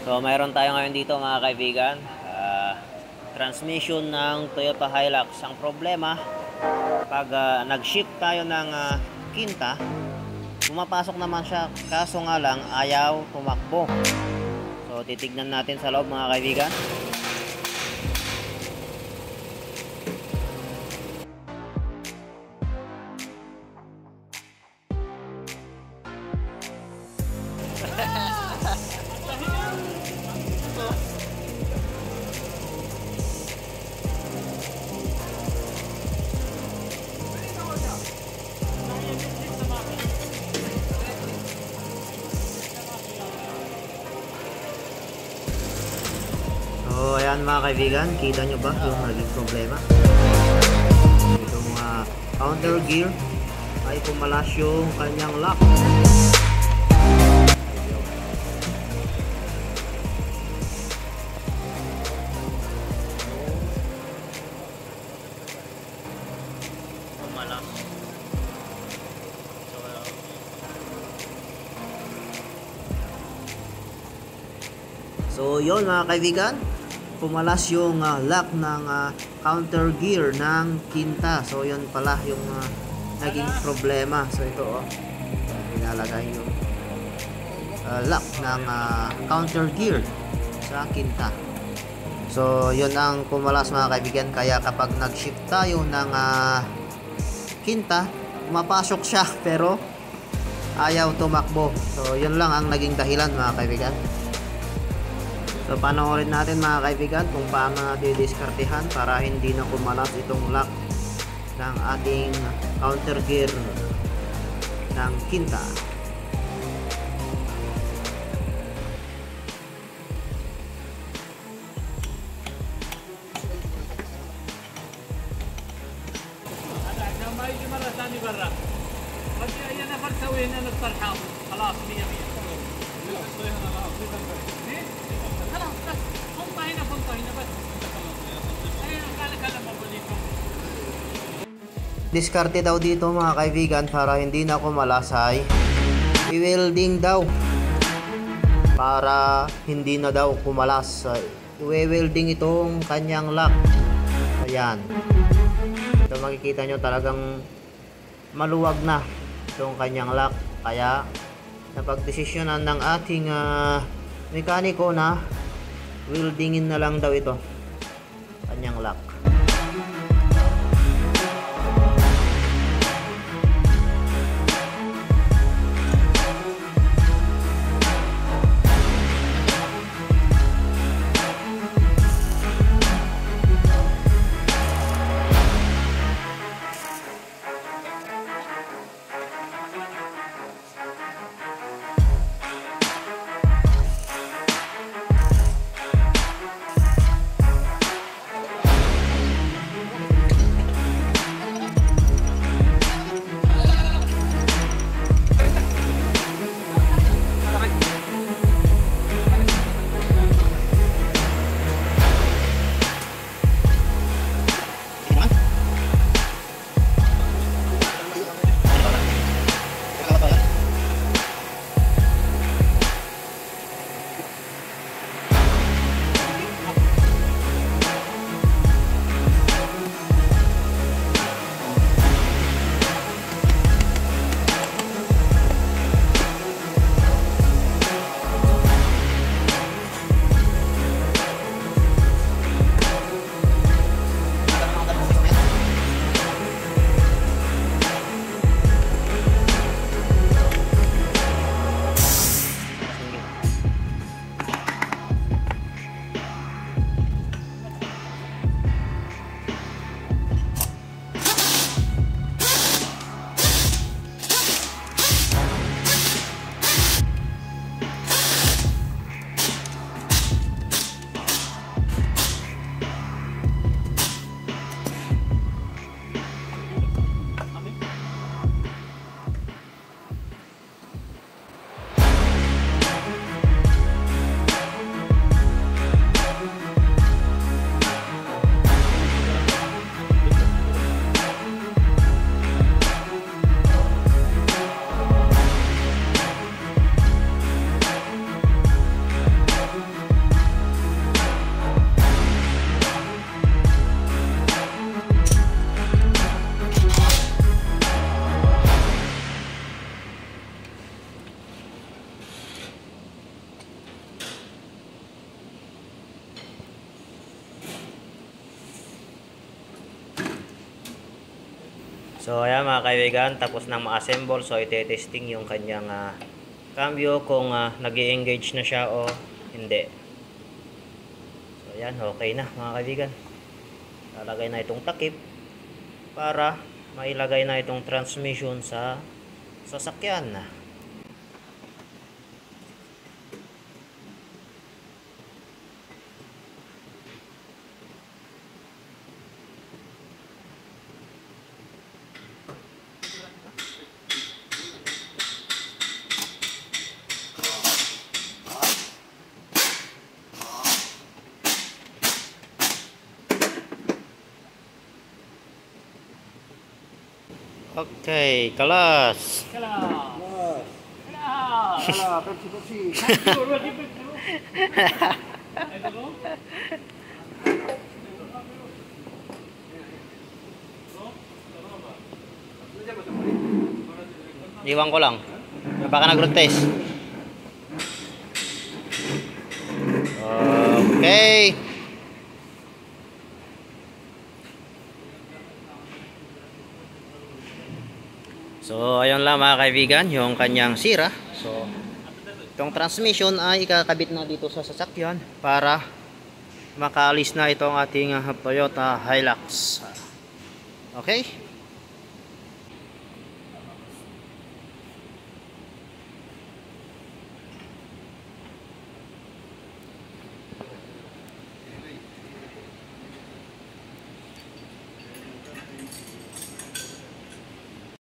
So mayroon tayo ngayon dito mga kaibigan, transmission ng Toyota Hilux. Ang problema, pag nag-shift tayo ng Kinta, pumapasok naman siya, kaso nga lang ayaw tumakbo. So titignan natin sa loob mga kaibigan. So ayan mga kaibigan, kita nyo ba yung naging problema? Itong counter gear ay pumalas yung kanyang lock. Pumalas. So yun mga kaibigan, pumalas yung lock ng counter gear ng Kinta. So yun pala yung naging problema. So ito nilalagay yung lock ng counter gear sa Kinta. So yun ang pumalas mga kaibigan. Kaya kapag nag-shift tayo ng Kinta, pumapasok siya pero ayaw tumakbo. So yun lang ang naging dahilan mga kaibigan. So panoorin natin mga kaibigan kung paano natin diskartehan para hindi na kumalas itong lock ng ating counter gear ng Kinta. Diskarte daw dito mga kaibigan para hindi na kumalas ay i-welding daw para hindi na daw kumalas. I-welding itong kanyang lock. Ayan, ito makikita nyo talagang maluwag na itong kanyang lock, kaya napagdesisyonan ng ating mekaniko na weldingin na lang daw ito kanyang lock. So ayan mga kaibigan, tapos nang ma-assemble. So ite-testing yung kanyang cambio kung nag-i-engage na siya o hindi. So ayan, okay na mga kaibigan. Lalagay na itong takip para mailagay na itong transmission sa sasakyan na. Okay, kalas. Pepsi. Iwan ko lang. Baka nag-road test. Okay. So, ayun lang mga kaibigan, yung kanyang sira. So, itong transmission ay ikakabit na dito sa sasakyan para makaalis na itong ating Toyota Hilux. Okay?